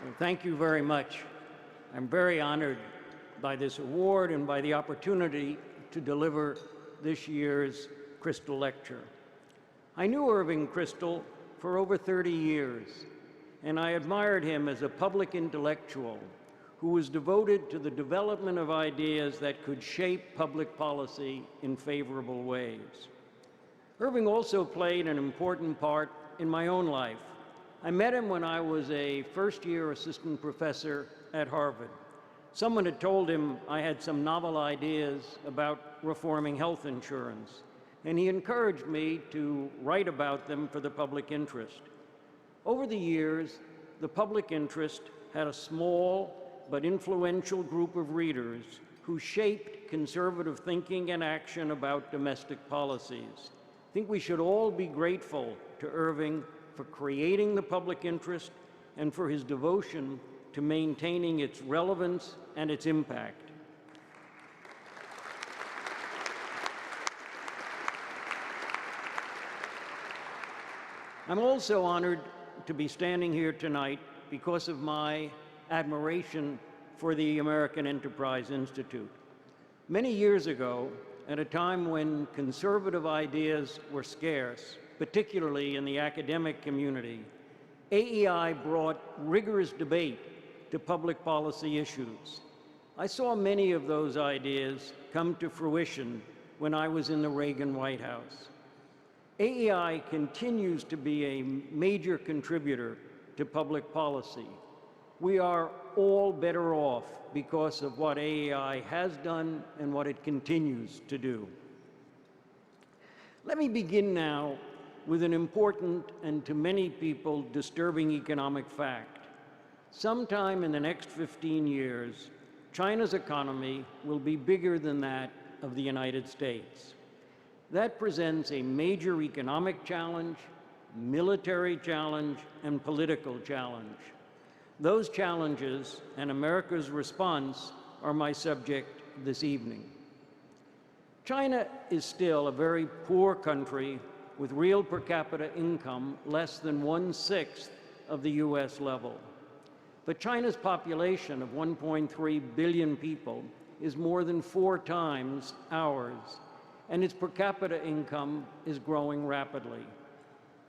Well, thank you very much. I'm very honored by this award and by the opportunity to deliver this year's Crystal Lecture. I knew Irving Crystal for over 30 years, and I admired him as a public intellectual who was devoted to the development of ideas that could shape public policy in favorable ways. Irving also played an important part in my own life. I met him when I was a first-year assistant professor at Harvard. Someone had told him I had some novel ideas about reforming health insurance, and he encouraged me to write about them for the public interest. Over the years, the public interest had a small but influential group of readers who shaped conservative thinking and action about domestic policies. I think we should all be grateful to Irving for creating the public interest and for his devotion to maintaining its relevance and its impact. I'm also honored to be standing here tonight because of my admiration for the American Enterprise Institute. Many years ago, at a time when conservative ideas were scarce, particularly in the academic community, AEI brought rigorous debate to public policy issues. I saw many of those ideas come to fruition when I was in the Reagan White House. AEI continues to be a major contributor to public policy. We are all better off because of what AEI has done and what it continues to do. Let me begin now with an important and to many people disturbing economic fact. Sometime in the next 15 years, China's economy will be bigger than that of the United States. That presents a major economic challenge, military challenge, and political challenge. Those challenges and America's response are my subject this evening. China is still a very poor country with real per capita income less than 1/6 of the US level. But China's population of 1.3 billion people is more than 4 times ours, and its per capita income is growing rapidly.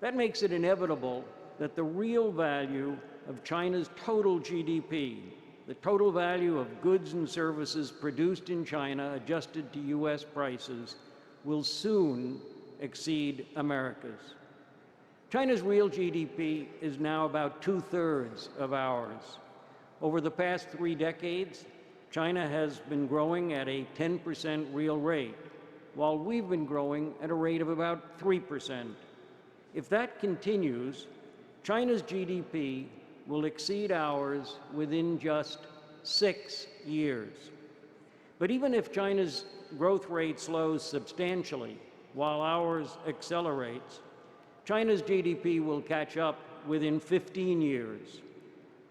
That makes it inevitable that the real value of China's total GDP, the total value of goods and services produced in China adjusted to US prices, will soon exceed America's. China's real GDP is now about 2/3 of ours. Over the past 3 decades, China has been growing at a 10% real rate, while we've been growing at a rate of about 3%. If that continues, China's GDP will exceed ours within just 6 years. But even if China's growth rate slows substantially while ours accelerates, China's GDP will catch up within 15 years.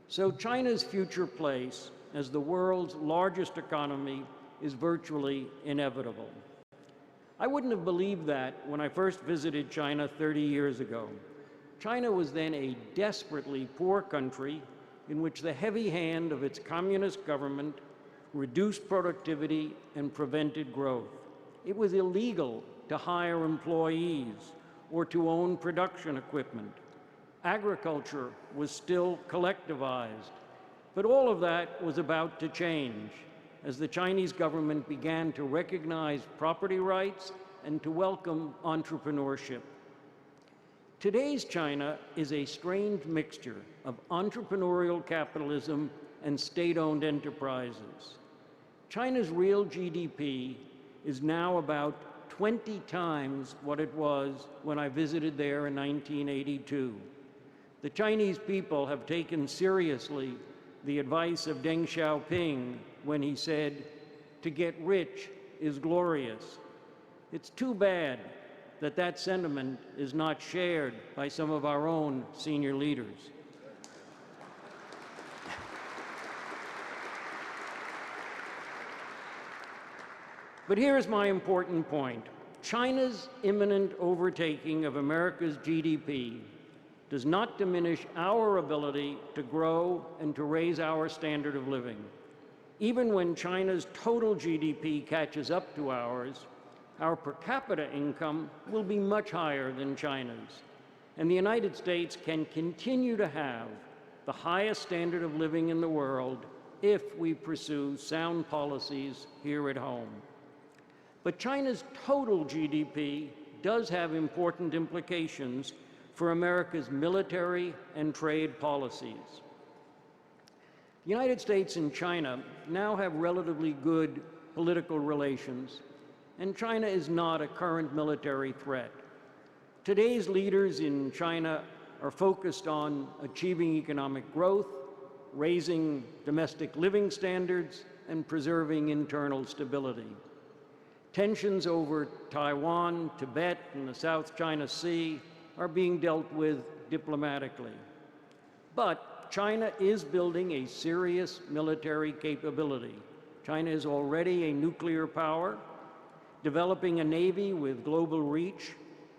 So China's future place as the world's largest economy is virtually inevitable. I wouldn't have believed that when I first visited China 30 years ago. China was then a desperately poor country in which the heavy hand of its communist government reduced productivity and prevented growth. It was illegal to hire employees or to own production equipment. Agriculture was still collectivized. But all of that was about to change as the Chinese government began to recognize property rights and to welcome entrepreneurship. Today's China is a strange mixture of entrepreneurial capitalism and state-owned enterprises. China's real GDP is now about 20 times what it was when I visited there in 1982. The Chinese people have taken seriously the advice of Deng Xiaoping when he said, "To get rich is glorious." It's too bad that that sentiment is not shared by some of our own senior leaders. But here's my important point. China's imminent overtaking of America's GDP does not diminish our ability to grow and to raise our standard of living. Even when China's total GDP catches up to ours, our per capita income will be much higher than China's, and the United States can continue to have the highest standard of living in the world if we pursue sound policies here at home. But China's total GDP does have important implications for America's military and trade policies. The United States and China now have relatively good political relations, and China is not a current military threat. Today's leaders in China are focused on achieving economic growth, raising domestic living standards, and preserving internal stability. Tensions over Taiwan, Tibet, and the South China Sea are being dealt with diplomatically. But China is building a serious military capability. China is already a nuclear power, developing a navy with global reach,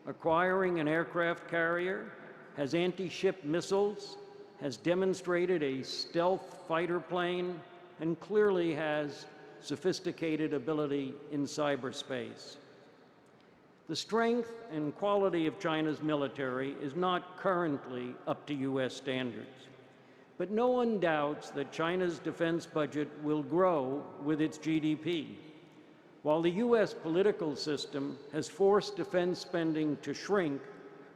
acquiring an aircraft carrier, has anti-ship missiles, has demonstrated a stealth fighter plane, and clearly has sophisticated ability in cyberspace. The strength and quality of China's military is not currently up to U.S. standards, but no one doubts that China's defense budget will grow with its GDP. While the U.S. political system has forced defense spending to shrink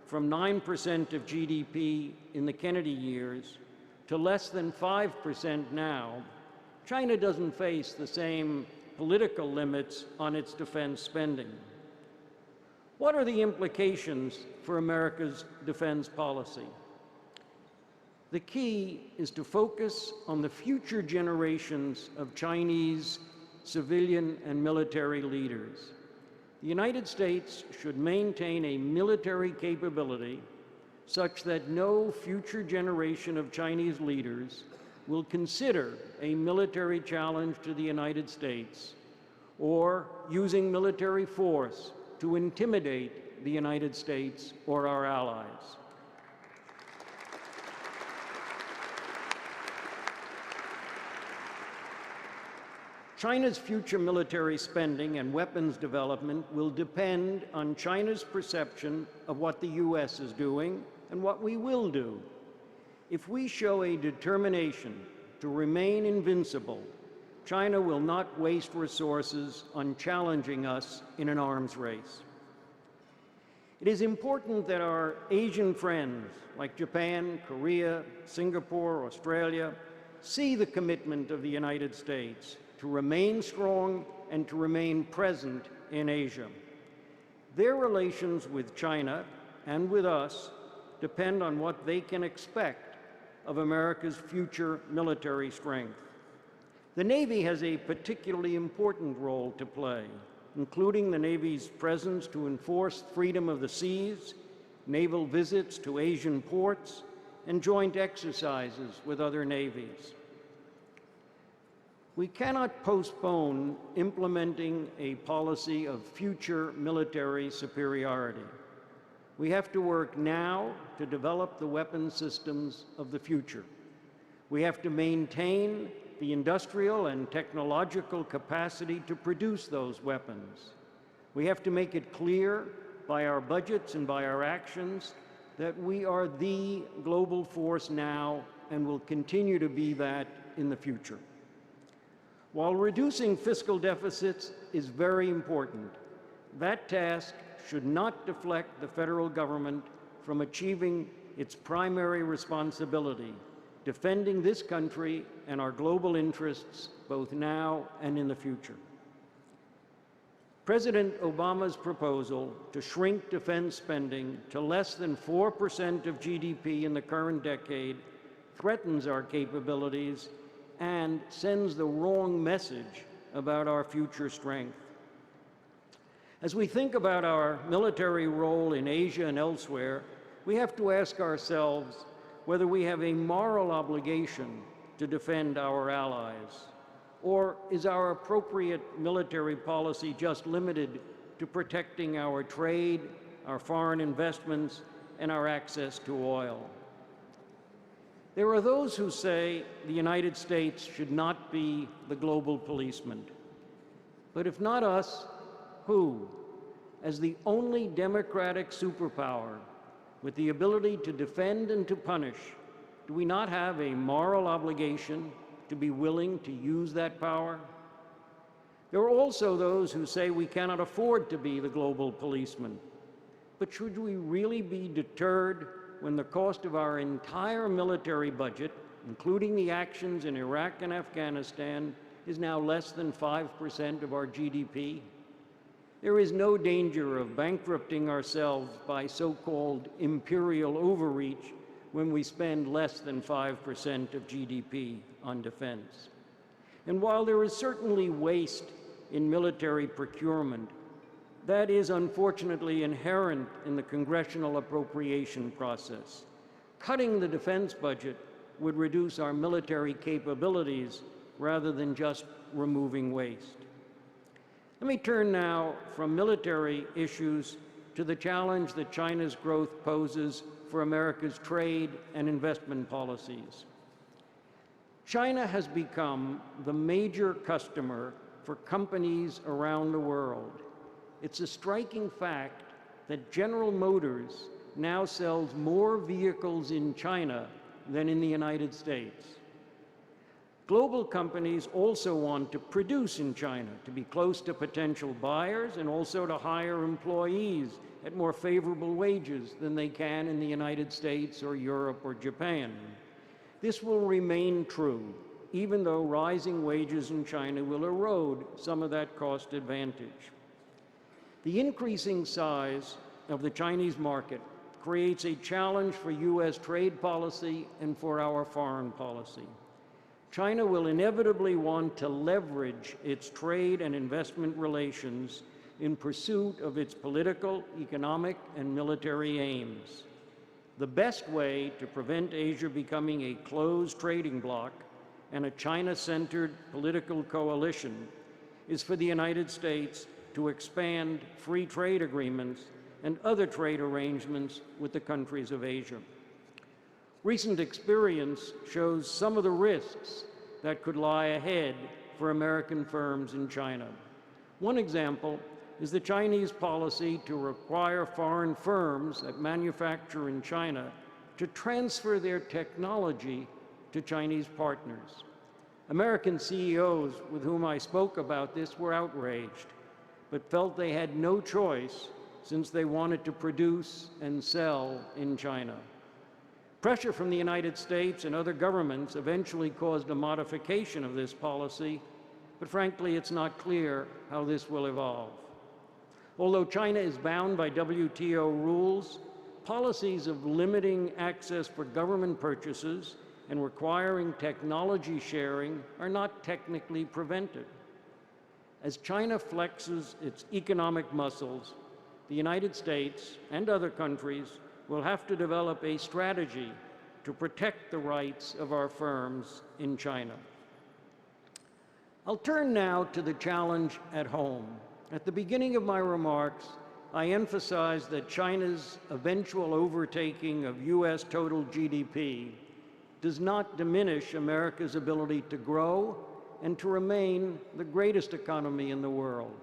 from 9% of GDP in the Kennedy years to less than 5% now, China doesn't face the same political limits on its defense spending. What are the implications for America's defense policy? The key is to focus on the future generations of Chinese civilian and military leaders. The United States should maintain a military capability such that no future generation of Chinese leaders will consider a military challenge to the United States or using military force to intimidate the United States or our allies. China's future military spending and weapons development will depend on China's perception of what the U.S. is doing and what we will do. If we show a determination to remain invincible, China will not waste resources on challenging us in an arms race. It is important that our Asian friends, like Japan, Korea, Singapore, Australia, see the commitment of the United States to remain strong and to remain present in Asia. Their relations with China and with us depend on what they can expect of America's future military strength. The Navy has a particularly important role to play, including the Navy's presence to enforce freedom of the seas, naval visits to Asian ports, and joint exercises with other navies. We cannot postpone implementing a policy of future military superiority. We have to work now to develop the weapon systems of the future. We have to maintain the industrial and technological capacity to produce those weapons. We have to make it clear by our budgets and by our actions that we are the global force now and will continue to be that in the future. While reducing fiscal deficits is very important, that task should not deflect the federal government from achieving its primary responsibility, defending this country and our global interests both now and in the future. President Obama's proposal to shrink defense spending to less than 4% of GDP in the current decade threatens our capabilities and sends the wrong message about our future strength. As we think about our military role in Asia and elsewhere, we have to ask ourselves whether we have a moral obligation to defend our allies, or is our appropriate military policy just limited to protecting our trade, our foreign investments, and our access to oil. There are those who say the United States should not be the global policeman. But if not us, who? As the only democratic superpower with the ability to defend and to punish, do we not have a moral obligation to be willing to use that power? There are also those who say we cannot afford to be the global policeman. But should we really be deterred when the cost of our entire military budget, including the actions in Iraq and Afghanistan, is now less than 5% of our GDP? There is no danger of bankrupting ourselves by so-called imperial overreach when we spend less than 5% of GDP on defense. And while there is certainly waste in military procurement, that is unfortunately inherent in the congressional appropriation process. Cutting the defense budget would reduce our military capabilities rather than just removing waste. Let me turn now from military issues to the challenge that China's growth poses for America's trade and investment policies. China has become the major customer for companies around the world. It's a striking fact that General Motors now sells more vehicles in China than in the United States. Global companies also want to produce in China, to be close to potential buyers and also to hire employees at more favorable wages than they can in the United States or Europe or Japan. This will remain true, even though rising wages in China will erode some of that cost advantage. The increasing size of the Chinese market creates a challenge for U.S. trade policy and for our foreign policy. China will inevitably want to leverage its trade and investment relations in pursuit of its political, economic, and military aims. The best way to prevent Asia becoming a closed trading bloc and a China-centered political coalition is for the United States to expand free trade agreements and other trade arrangements with the countries of Asia. Recent experience shows some of the risks that could lie ahead for American firms in China. One example is the Chinese policy to require foreign firms that manufacture in China to transfer their technology to Chinese partners. American CEOs with whom I spoke about this were outraged, but felt they had no choice since they wanted to produce and sell in China. Pressure from the United States and other governments eventually caused a modification of this policy, but frankly, it's not clear how this will evolve. Although China is bound by WTO rules, policies of limiting access for government purchases and requiring technology sharing are not technically prevented. As China flexes its economic muscles, the United States and other countries will have to develop a strategy to protect the rights of our firms in China. I'll turn now to the challenge at home. At the beginning of my remarks, I emphasized that China's eventual overtaking of U.S. total GDP does not diminish America's ability to grow and to remain the greatest economy in the world,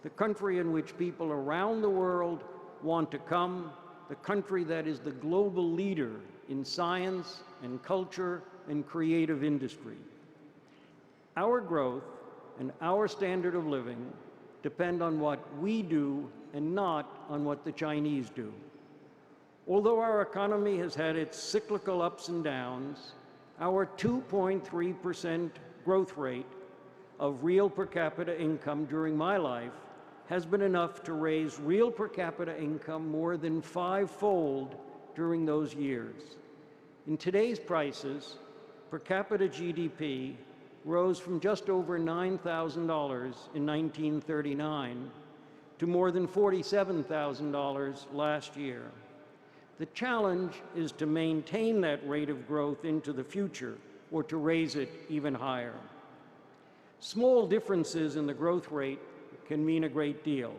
the country in which people around the world want to come, the country that is the global leader in science and culture and creative industry. Our growth and our standard of living depend on what we do and not on what the Chinese do. Although our economy has had its cyclical ups and downs, our 2.3% growth rate of real per capita income during my life has been enough to raise real per capita income more than 5-fold during those years. In today's prices, per capita GDP rose from just over $9,000 in 1939 to more than $47,000 last year. The challenge is to maintain that rate of growth into the future or to raise it even higher. Small differences in the growth rate can mean a great deal.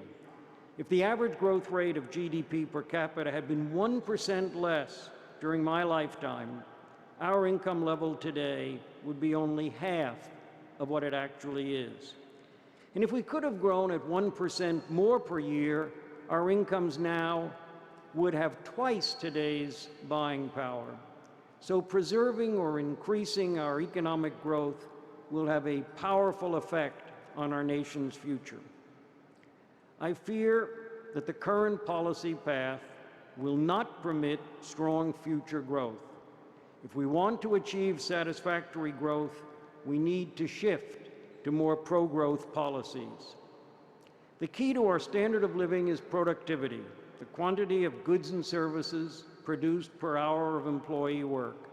If the average growth rate of GDP per capita had been 1% less during my lifetime, our income level today would be only half of what it actually is. And if we could have grown at 1% more per year, our incomes now would have twice today's buying power. So preserving or increasing our economic growth will have a powerful effect on our nation's future. I fear that the current policy path will not permit strong future growth. If we want to achieve satisfactory growth, we need to shift to more pro-growth policies. The key to our standard of living is productivity, the quantity of goods and services produced per hour of employee work.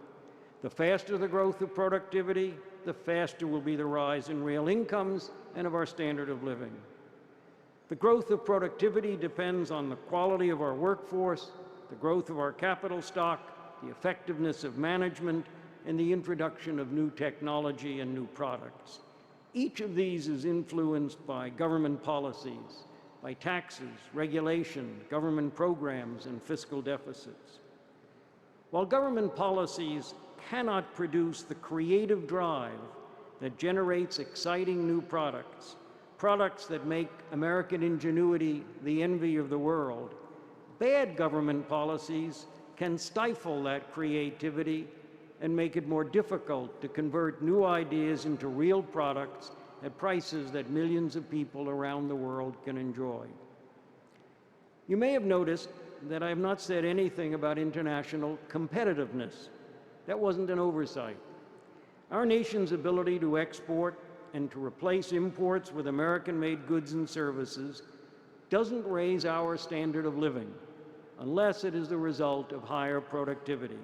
The faster the growth of productivity, the faster will be the rise in real incomes and of our standard of living. The growth of productivity depends on the quality of our workforce, the growth of our capital stock, the effectiveness of management, and the introduction of new technology and new products. Each of these is influenced by government policies, by taxes, regulation, government programs, and fiscal deficits. While government policies cannot produce the creative drive that generates exciting new products, products that make American ingenuity the envy of the world, bad government policies can stifle that creativity and make it more difficult to convert new ideas into real products at prices that millions of people around the world can enjoy. You may have noticed that I have not said anything about international competitiveness. That wasn't an oversight. Our nation's ability to export and to replace imports with American-made goods and services doesn't raise our standard of living unless it is the result of higher productivity.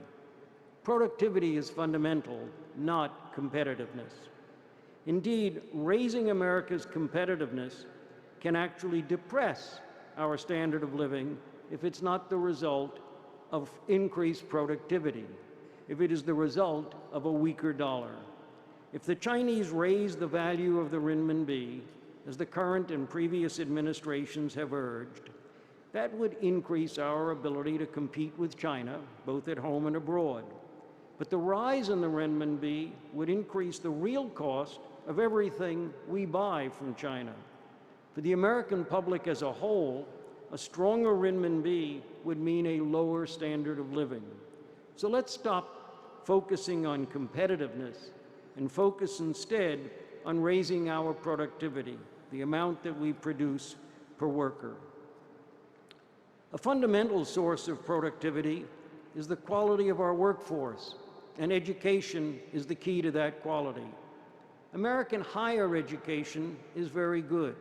Productivity is fundamental, not competitiveness. Indeed, raising America's competitiveness can actually depress our standard of living if it's not the result of increased productivity, if it is the result of a weaker dollar. If the Chinese raise the value of the renminbi, as the current and previous administrations have urged, that would increase our ability to compete with China, both at home and abroad. But the rise in the renminbi would increase the real cost of everything we buy from China. For the American public as a whole, a stronger renminbi would mean a lower standard of living. So let's stop focusing on competitiveness and focus instead on raising our productivity, the amount that we produce per worker. A fundamental source of productivity is the quality of our workforce, and education is the key to that quality. American higher education is very good.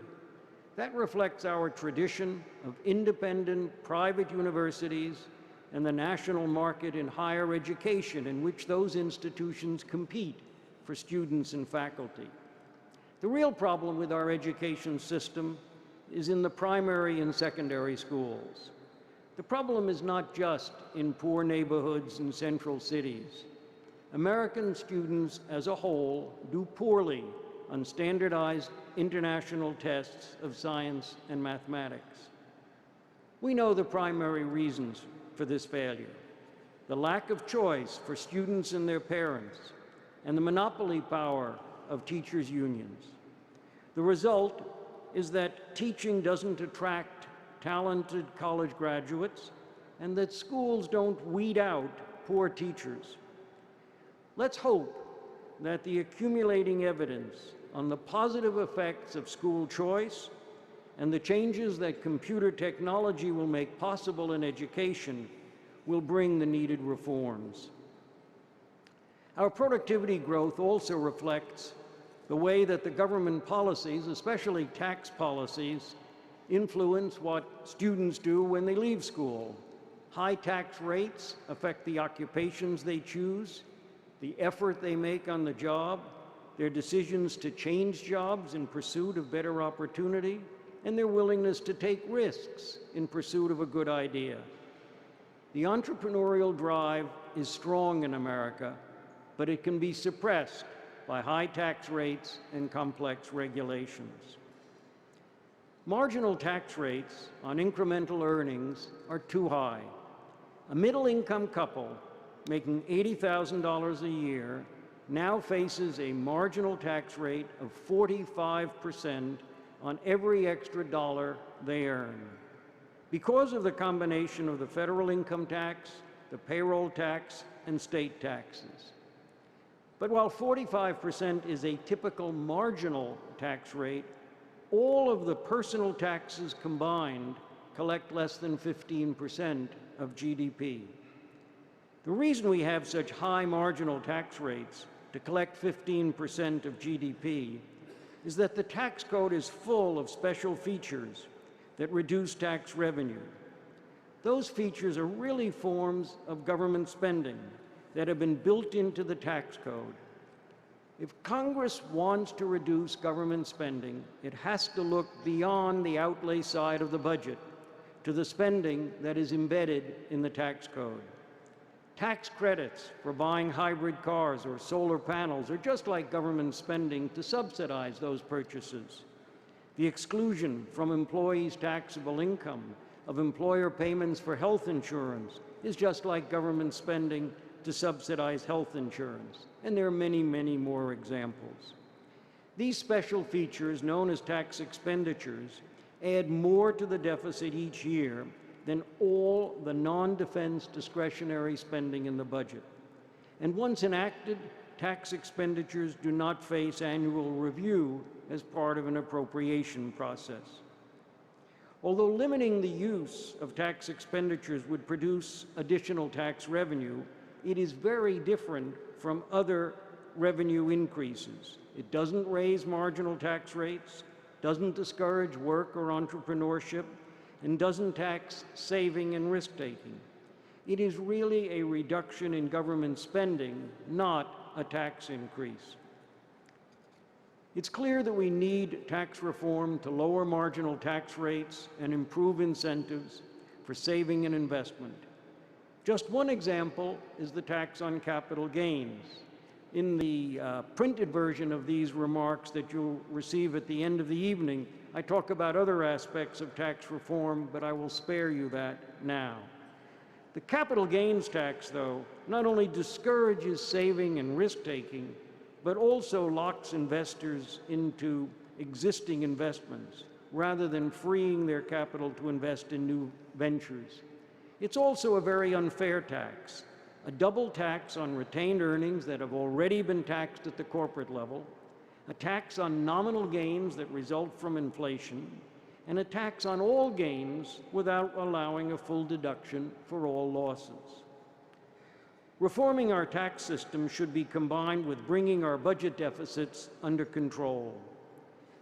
That reflects our tradition of independent private universities and the national market in higher education in which those institutions compete for students and faculty. The real problem with our education system is in the primary and secondary schools. The problem is not just in poor neighborhoods and central cities. American students as a whole do poorly on standardized international tests of science and mathematics. We know the primary reasons for this failure: the lack of choice for students and their parents, and the monopoly power of teachers' unions. The result is that teaching doesn't attract talented college graduates, and that schools don't weed out poor teachers. Let's hope that the accumulating evidence on the positive effects of school choice and the changes that computer technology will make possible in education will bring the needed reforms. Our productivity growth also reflects the way that the government policies, especially tax policies, influence what students do when they leave school. High tax rates affect the occupations they choose, the effort they make on the job, their decisions to change jobs in pursuit of better opportunity, and their willingness to take risks in pursuit of a good idea. The entrepreneurial drive is strong in America, but it can be suppressed by high tax rates and complex regulations. Marginal tax rates on incremental earnings are too high. A middle-income couple making $80,000 a year now faces a marginal tax rate of 45% on every extra dollar they earn, because of the combination of the federal income tax, the payroll tax, and state taxes. But while 45% is a typical marginal tax rate, all of the personal taxes combined collect less than 15% of GDP. The reason we have such high marginal tax rates to collect 15% of GDP is that the tax code is full of special features that reduce tax revenue. Those features are really forms of government spending that have been built into the tax code. If Congress wants to reduce government spending, it has to look beyond the outlay side of the budget to the spending that is embedded in the tax code. Tax credits for buying hybrid cars or solar panels are just like government spending to subsidize those purchases. The exclusion from employees' taxable income of employer payments for health insurance is just like government spending to subsidize health insurance. And there are many, many more examples. These special features, known as tax expenditures, add more to the deficit each year than all the non-defense discretionary spending in the budget. And once enacted, tax expenditures do not face annual review as part of an appropriation process. Although limiting the use of tax expenditures would produce additional tax revenue, it is very different from other revenue increases. It doesn't raise marginal tax rates, doesn't discourage work or entrepreneurship, and doesn't tax saving and risk-taking. It is really a reduction in government spending, not a tax increase. It's clear that we need tax reform to lower marginal tax rates and improve incentives for saving and investment. Just one example is the tax on capital gains. In the printed version of these remarks that you'll receive at the end of the evening, I talk about other aspects of tax reform, but I will spare you that now. The capital gains tax, though, not only discourages saving and risk-taking, but also locks investors into existing investments rather than freeing their capital to invest in new ventures. It's also a very unfair tax, a double tax on retained earnings that have already been taxed at the corporate level, a tax on nominal gains that result from inflation, and a tax on all gains without allowing a full deduction for all losses. Reforming our tax system should be combined with bringing our budget deficits under control.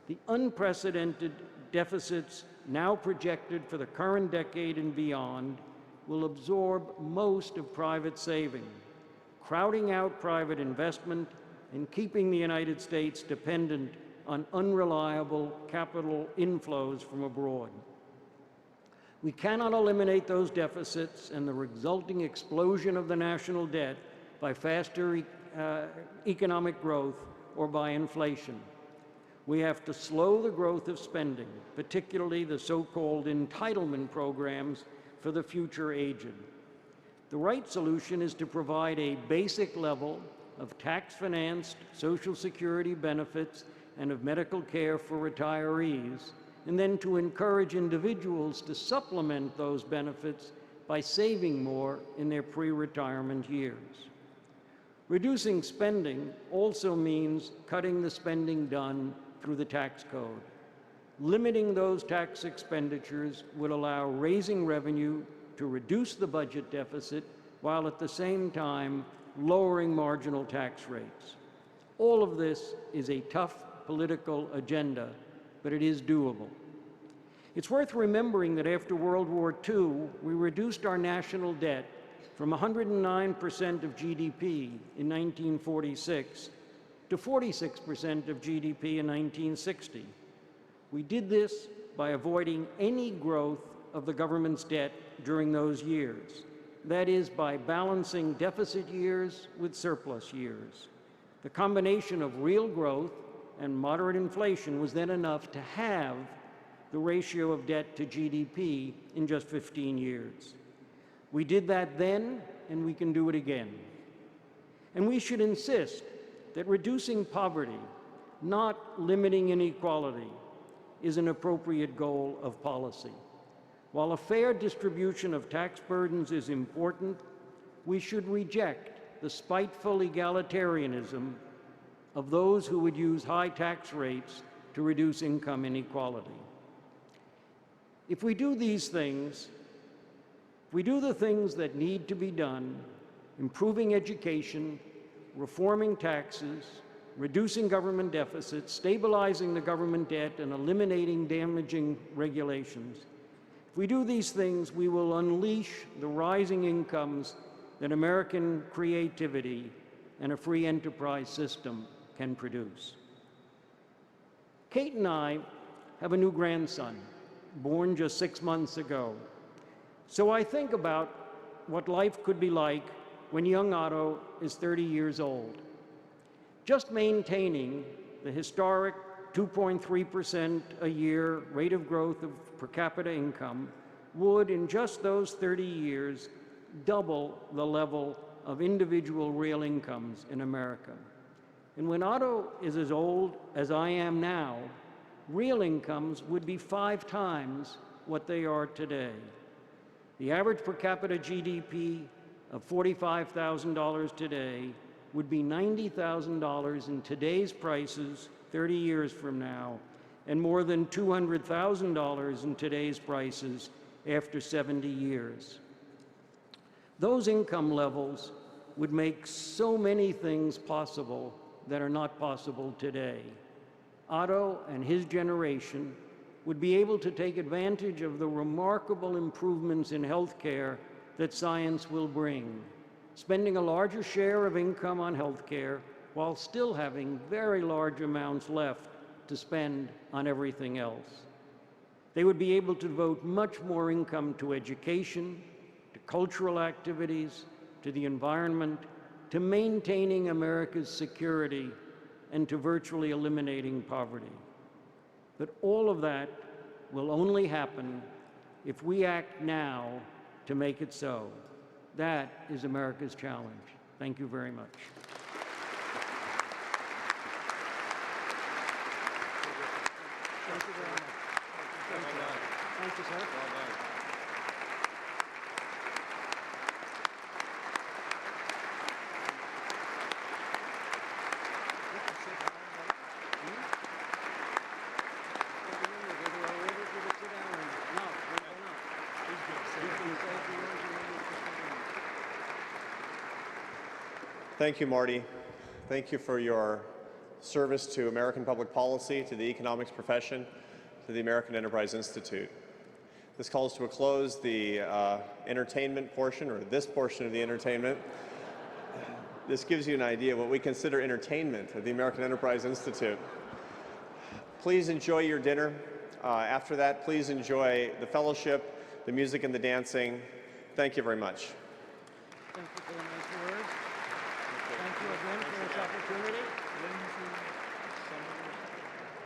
The unprecedented deficits now projected for the current decade and beyond will absorb most of private saving, crowding out private investment and keeping the United States dependent on unreliable capital inflows from abroad. We cannot eliminate those deficits and the resulting explosion of the national debt by faster economic growth or by inflation. We have to slow the growth of spending, particularly the so-called entitlement programs for the future aged. The right solution is to provide a basic level of tax-financed Social Security benefits and of medical care for retirees, and then to encourage individuals to supplement those benefits by saving more in their pre-retirement years. Reducing spending also means cutting the spending done through the tax code. Limiting those tax expenditures would allow raising revenue to reduce the budget deficit while at the same time lowering marginal tax rates. All of this is a tough political agenda, but it is doable. It's worth remembering that after World War II, we reduced our national debt from 109% of GDP in 1946 to 46% of GDP in 1960. We did this by avoiding any growth of the government's debt during those years. That is, by balancing deficit years with surplus years. The combination of real growth and moderate inflation was then enough to have the ratio of debt to GDP in just 15 years. We did that then, and we can do it again. And we should insist that reducing poverty, not limiting inequality, is an appropriate goal of policy. While a fair distribution of tax burdens is important, we should reject the spiteful egalitarianism of those who would use high tax rates to reduce income inequality. If we do these things, if we do the things that need to be done, improving education, reforming taxes, reducing government deficits, stabilizing the government debt, and eliminating damaging regulations, if we do these things, we will unleash the rising incomes that American creativity and a free enterprise system can produce. Kate and I have a new grandson, born just 6 months ago. So I think about what life could be like when young Otto is 30 years old. Just maintaining the historic 2.3% a year rate of growth of per capita income would, in just those 30 years, double the level of individual real incomes in America. And when Otto is as old as I am now, real incomes would be 5 times what they are today. The average per capita GDP of $45,000 today would be $90,000 in today's prices 30 years from now, and more than $200,000 in today's prices after 70 years. Those income levels would make so many things possible that are not possible today. Otto and his generation would be able to take advantage of the remarkable improvements in healthcare that science will bring, spending a larger share of income on healthcare while still having very large amounts left to spend on everything else. They would be able to devote much more income to education, to cultural activities, to the environment, to maintaining America's security, and to virtually eliminating poverty. But all of that will only happen if we act now to make it so. That is America's challenge. Thank you very much. Thank you very much. Thank you, sir. Well done. Thank you, Marty. Thank you for your service to American public policy, to the economics profession, to the American Enterprise Institute. This calls to a close the entertainment portion, or this portion of the entertainment. This gives you an idea of what we consider entertainment at the American Enterprise Institute. Please enjoy your dinner. After that, please enjoy the fellowship, the music and the dancing. Thank you very much. Thank you for the nice words. Thank you again for this opportunity.